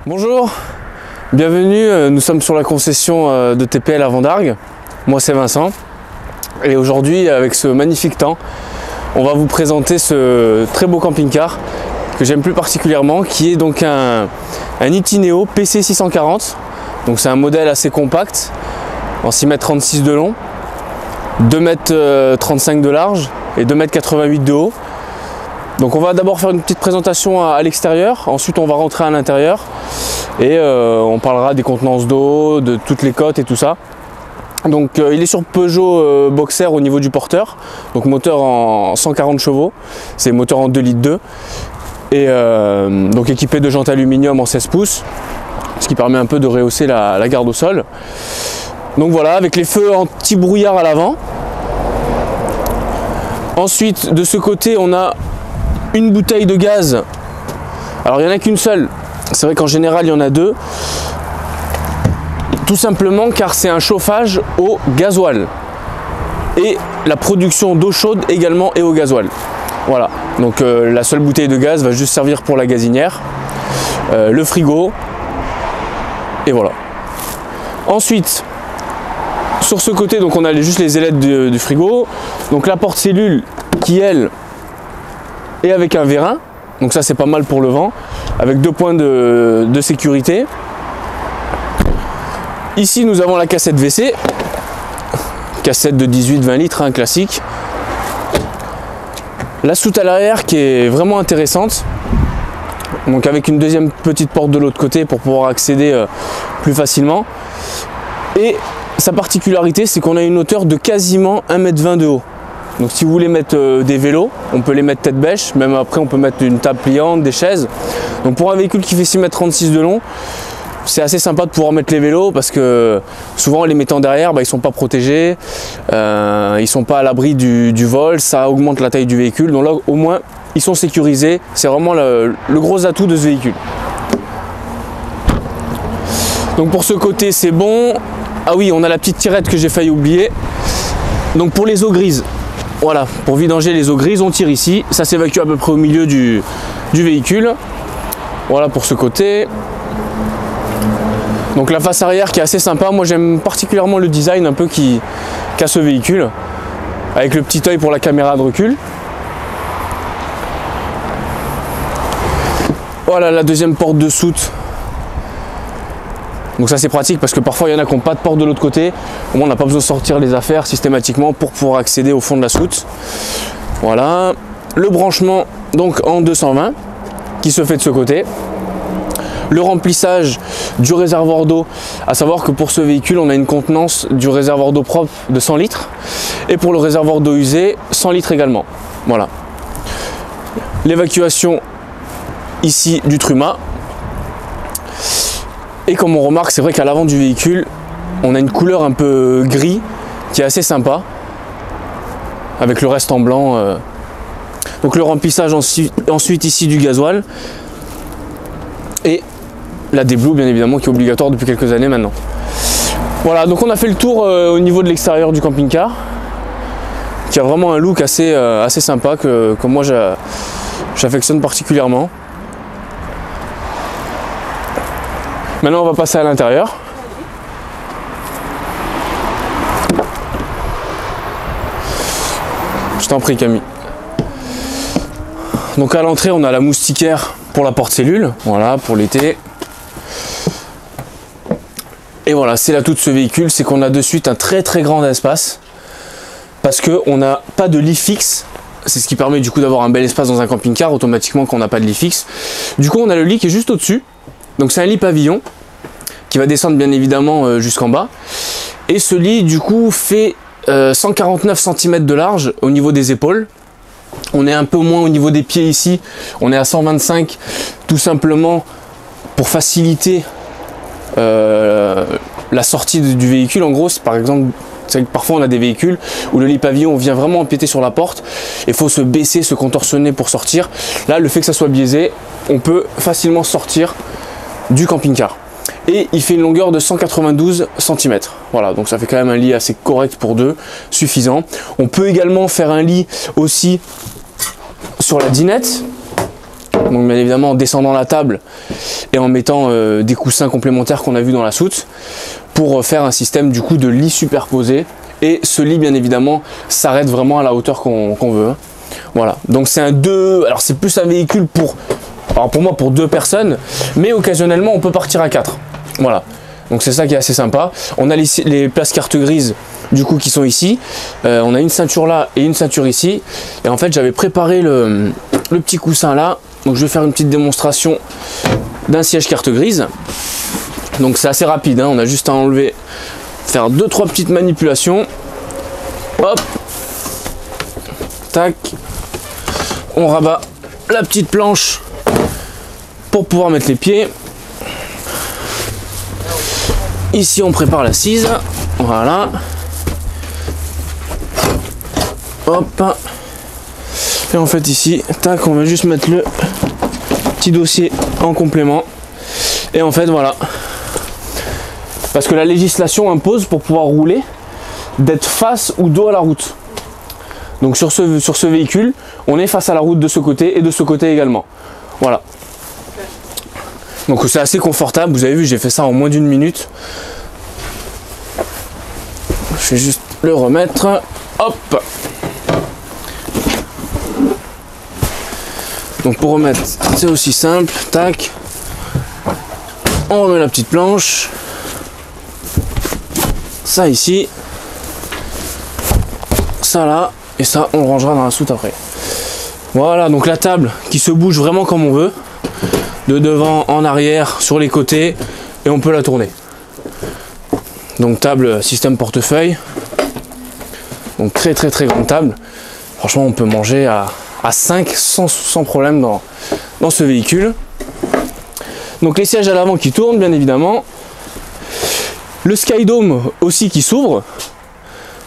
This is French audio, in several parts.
Bonjour, bienvenue, nous sommes sur la concession de TPL à Vendargues. Moi c'est Vincent et aujourd'hui avec ce magnifique temps, on va vous présenter ce très beau camping-car que j'aime plus particulièrement, qui est donc un Itineo PC 640. Donc c'est un modèle assez compact, en 6,36 m de long, 2,35 m de large et 2,88 m de haut. Donc on va d'abord faire une petite présentation à l'extérieur, ensuite on va rentrer à l'intérieur et on parlera des contenances d'eau, de toutes les cotes et tout ça. Donc il est sur Peugeot Boxer au niveau du porteur, donc moteur en 140 chevaux, c'est moteur en 2,2 litres et donc équipé de jantes aluminium en 16 pouces, ce qui permet un peu de rehausser la garde au sol. Donc voilà, avec les feux anti-brouillard à l'avant. Ensuite de ce côté on a une bouteille de gaz. Alors il n'y en a qu'une seule, c'est vrai qu'en général il y en a deux, tout simplement car c'est un chauffage au gasoil et la production d'eau chaude également est au gasoil. Voilà, donc la seule bouteille de gaz va juste servir pour la gazinière, le frigo et voilà. Ensuite sur ce côté donc on a juste les ailettes du frigo, donc la porte cellule qui elle et avec un vérin, donc ça c'est pas mal pour le vent, avec deux points de sécurité. Ici nous avons la cassette WC, cassette de 18-20 litres, un classique. La soute à l'arrière qui est vraiment intéressante, donc avec une deuxième petite porte de l'autre côté pour pouvoir accéder plus facilement. Et sa particularité c'est qu'on a une hauteur de quasiment 1,20 m de haut. Donc si vous voulez mettre des vélos, on peut les mettre tête bêche, même après on peut mettre une table pliante, des chaises. Donc pour un véhicule qui fait 6,36 m de long, c'est assez sympa de pouvoir mettre les vélos parce que souvent les mettant derrière, ils ne sont pas protégés, ils ne sont pas à l'abri du vol, ça augmente la taille du véhicule. Donc là au moins ils sont sécurisés, c'est vraiment le gros atout de ce véhicule. Donc pour ce côté c'est bon. Ah oui, on a la petite tirette que j'ai failli oublier. Donc pour les eaux grises, voilà, pour vidanger les eaux grises, on tire ici, ça s'évacue à peu près au milieu du véhicule. Voilà pour ce côté. Donc la face arrière qui est assez sympa, moi j'aime particulièrement le design un peu qu'a ce véhicule, avec le petit œil pour la caméra de recul. Voilà la deuxième porte de soute. Donc ça c'est pratique parce que parfois il y en a qui n'ont pas de porte de l'autre côté. Au moins on n'a pas besoin de sortir les affaires systématiquement pour pouvoir accéder au fond de la soute. Voilà. Le branchement donc en 220 qui se fait de ce côté. Le remplissage du réservoir d'eau, à savoir que pour ce véhicule on a une contenance du réservoir d'eau propre de 100 litres et pour le réservoir d'eau usée 100 litres également. Voilà. L'évacuation ici du truma. Et comme on remarque, c'est vrai qu'à l'avant du véhicule, on a une couleur un peu gris qui est assez sympa, avec le reste en blanc. Donc le remplissage ensuite ici du gasoil et la déblue bien évidemment qui est obligatoire depuis quelques années maintenant. Voilà, donc on a fait le tour au niveau de l'extérieur du camping-car, qui a vraiment un look assez sympa que moi j'affectionne particulièrement. Maintenant on va passer à l'intérieur. Je t'en prie Camille. Donc à l'entrée on a la moustiquaire pour la porte cellule, voilà pour l'été. Et voilà, c'est l'atout de ce véhicule, c'est qu'on a de suite un très grand espace. Parce qu'on n'a pas de lit fixe. C'est ce qui permet du coup d'avoir un bel espace dans un camping-car automatiquement quand on n'a pas de lit fixe. Du coup on a le lit qui est juste au-dessus. Donc c'est un lit pavillon qui va descendre bien évidemment jusqu'en bas. Et ce lit du coup fait 149 cm de large au niveau des épaules. On est un peu moins au niveau des pieds ici. On est à 125 tout simplement pour faciliter la sortie du véhicule. En gros, par exemple, c'est que parfois on a des véhicules où le lit pavillon vient vraiment empiéter sur la porte. Il faut se baisser, se contorsionner pour sortir. Là, le fait que ça soit biaisé, on peut facilement sortir du camping-car. Et il fait une longueur de 192 cm. Voilà, donc ça fait quand même un lit assez correct pour deux, suffisant. On peut également faire un lit aussi sur la dinette. Donc bien évidemment en descendant la table et en mettant des coussins complémentaires qu'on a vu dans la soute pour faire un système du coup de lit superposé. Et ce lit bien évidemment s'arrête vraiment à la hauteur qu'on veut. Voilà, donc c'est un 2, alors c'est plus un véhicule pour moi pour 2 personnes, mais occasionnellement on peut partir à 4. Voilà, donc c'est ça qui est assez sympa. On a les places carte grises du coup qui sont ici. On a une ceinture là et une ceinture ici. Et en fait j'avais préparé le petit coussin là. Donc je vais faire une petite démonstration d'un siège carte grise. Donc c'est assez rapide, hein. On a juste à enlever, faire 2-3 petites manipulations. Hop, tac, on rabat la petite planche pour pouvoir mettre les pieds. Ici on prépare l'assise, voilà. Hop, et en fait ici, tac, on va juste mettre le petit dossier en complément. Et en fait voilà, parce que la législation impose pour pouvoir rouler d'être face ou dos à la route. Donc sur ce véhicule, on est face à la route de ce côté et de ce côté également. Voilà. Donc c'est assez confortable, vous avez vu, j'ai fait ça en moins d'1 minute. Je vais juste le remettre. Hop. Donc pour remettre, c'est aussi simple. Tac. On remet la petite planche. Ça ici. Ça là. Et ça, on le rangera dans la soute après. Voilà, donc la table qui se bouge vraiment comme on veut. De devant, en arrière, sur les côtés. Et on peut la tourner. Donc table système portefeuille. Donc très grande table. Franchement on peut manger à 5 sans problème dans ce véhicule. Donc les sièges à l'avant qui tournent bien évidemment. Le Skydome aussi qui s'ouvre.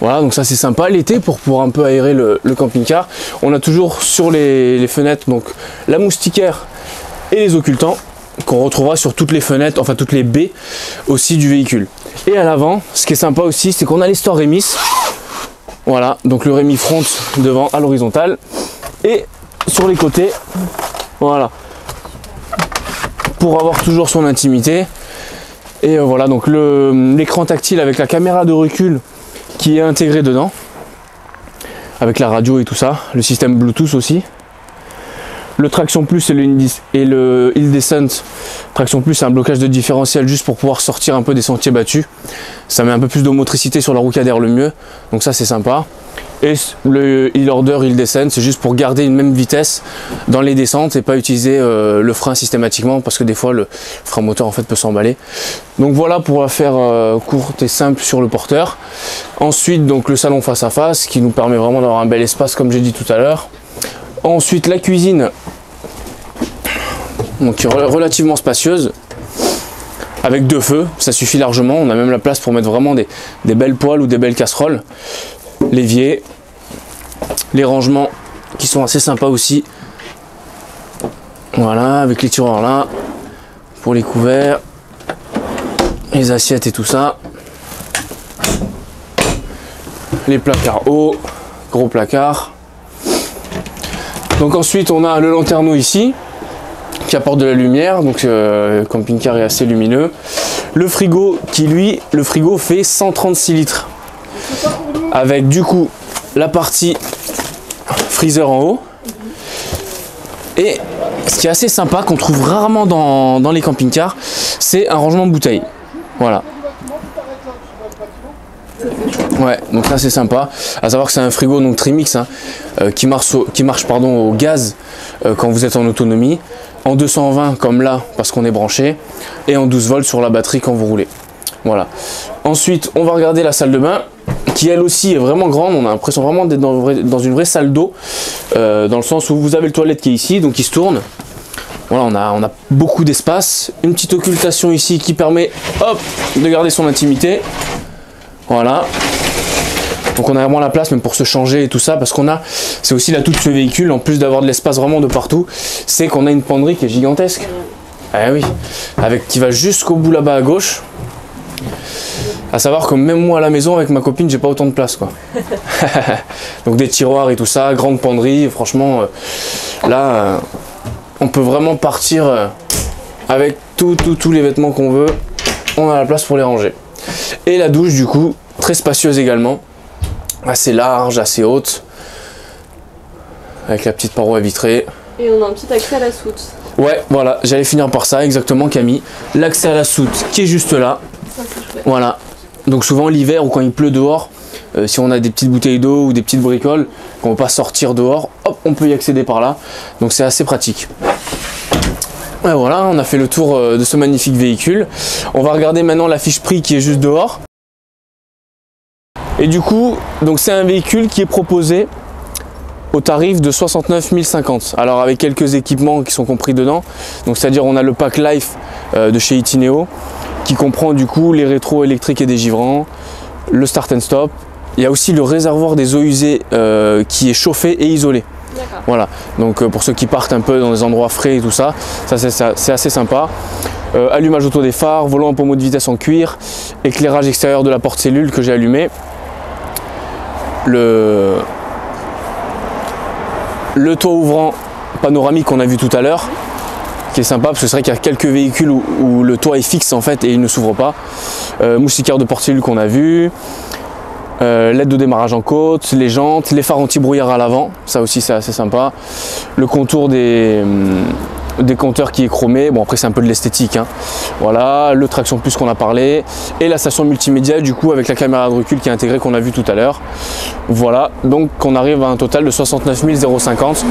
Voilà, donc ça c'est sympa l'été pour pouvoir un peu aérer le camping-car. On a toujours sur les fenêtres donc la moustiquaire et les occultants qu'on retrouvera sur toutes les fenêtres, enfin toutes les baies aussi du véhicule. Et à l'avant, ce qui est sympa aussi, c'est qu'on a les stores Remis. Voilà, donc le Remis front devant à l'horizontale et sur les côtés, voilà, pour avoir toujours son intimité. Et voilà, donc l'écran tactile avec la caméra de recul qui est intégrée dedans, avec la radio et tout ça, le système Bluetooth aussi. Le Traction Plus et le Hill Descent. Traction Plus, c'est un blocage de différentiel juste pour pouvoir sortir un peu des sentiers battus. Ça met un peu plus de motricité sur la roue qui adhère le mieux. Donc ça c'est sympa. Et le Hill Order, Hill Descent, c'est juste pour garder une même vitesse dans les descentes et pas utiliser le frein systématiquement parce que des fois le frein moteur en fait peut s'emballer. Donc voilà pour la faire courte et simple sur le porteur. Ensuite donc le salon face à face qui nous permet vraiment d'avoir un bel espace comme j'ai dit tout à l'heure. Ensuite la cuisine, donc relativement spacieuse, avec 2 feux, ça suffit largement. On a même la place pour mettre vraiment des belles poêles ou des belles casseroles. L'évier, les rangements qui sont assez sympas aussi. Voilà, avec les tiroirs là, pour les couverts, les assiettes et tout ça. Les placards hauts, gros placards. Donc ensuite on a le lanterneau ici qui apporte de la lumière, donc le camping-car est assez lumineux. Le frigo qui lui, le frigo fait 136 litres avec du coup la partie freezer en haut. Et ce qui est assez sympa, qu'on trouve rarement dans les camping-cars, c'est un rangement de bouteilles. Voilà. Ouais, donc là c'est sympa. À savoir que c'est un frigo donc Trimix hein, qui marche au gaz quand vous êtes en autonomie, en 220 comme là parce qu'on est branché, et en 12 volts sur la batterie quand vous roulez. Voilà. Ensuite, on va regarder la salle de bain qui elle aussi est vraiment grande. On a l'impression vraiment d'être dans une vraie salle d'eau, dans le sens où vous avez le toilette qui est ici, donc qui se tourne. Voilà, on a beaucoup d'espace. Une petite occultation ici qui permet, hop, de garder son intimité. Voilà. Donc on a vraiment la place même pour se changer et tout ça, parce qu'on a, c'est aussi l'atout de ce véhicule, en plus d'avoir de l'espace vraiment de partout, c'est qu'on a une penderie qui est gigantesque. Eh oui, qui va jusqu'au bout là-bas à gauche. À savoir que même moi à la maison avec ma copine, j'ai pas autant de place quoi. Donc des tiroirs et tout ça, grande penderie, franchement là on peut vraiment partir avec tous les vêtements qu'on veut. On a la place pour les ranger. Et la douche, du coup, très spacieuse également. Assez large, assez haute. Avec la petite paroi vitrée. Et on a un petit accès à la soute. Ouais, voilà, j'allais finir par ça, exactement Camille. L'accès à la soute qui est juste là. Ça, c'est chouette. Voilà. Donc souvent l'hiver ou quand il pleut dehors, si on a des petites bouteilles d'eau ou des petites bricoles, qu'on ne veut pas sortir dehors, hop, on peut y accéder par là. Donc c'est assez pratique. Et voilà, on a fait le tour de ce magnifique véhicule. On va regarder maintenant la fiche prix qui est juste dehors. Et du coup, donc c'est un véhicule qui est proposé au tarif de 69 050. Alors avec quelques équipements qui sont compris dedans. Donc c'est-à-dire on a le pack Life de chez Itineo qui comprend du coup les rétros électriques et dégivrants, le start and stop. Il y a aussi le réservoir des eaux usées qui est chauffé et isolé. Voilà, donc pour ceux qui partent un peu dans des endroits frais et tout ça, c'est assez sympa. Allumage auto des phares, volant en pommeau de vitesse en cuir, éclairage extérieur de la porte cellule que j'ai allumé. Le toit ouvrant panoramique qu'on a vu tout à l'heure, qui est sympa parce que c'est vrai qu'il y a quelques véhicules où le toit est fixe en fait et il ne s'ouvre pas. Moustiquaire de porte cellule qu'on a vu. L'aide de démarrage en côte, les jantes, les phares anti-brouillard à l'avant, ça aussi c'est assez sympa. Le contour des compteurs qui est chromé, bon après c'est un peu de l'esthétique, hein. Voilà, le traction plus qu'on a parlé, et la station multimédia du coup avec la caméra de recul qui est intégrée qu'on a vu tout à l'heure. Voilà, donc on arrive à un total de 69 050.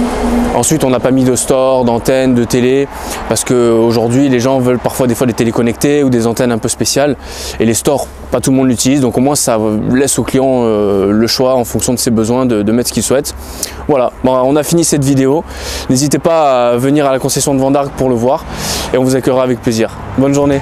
Ensuite on n'a pas mis de store, d'antenne, de télé, parce qu'aujourd'hui les gens veulent parfois des fois des télés connectées ou des antennes un peu spéciales, et les stores, pas tout le monde l'utilise, donc au moins ça laisse au client le choix en fonction de ses besoins de mettre ce qu'il souhaite. Voilà, bon, on a fini cette vidéo. N'hésitez pas à venir à la concession de Vente d'Arc pour le voir et on vous accueillera avec plaisir. Bonne journée.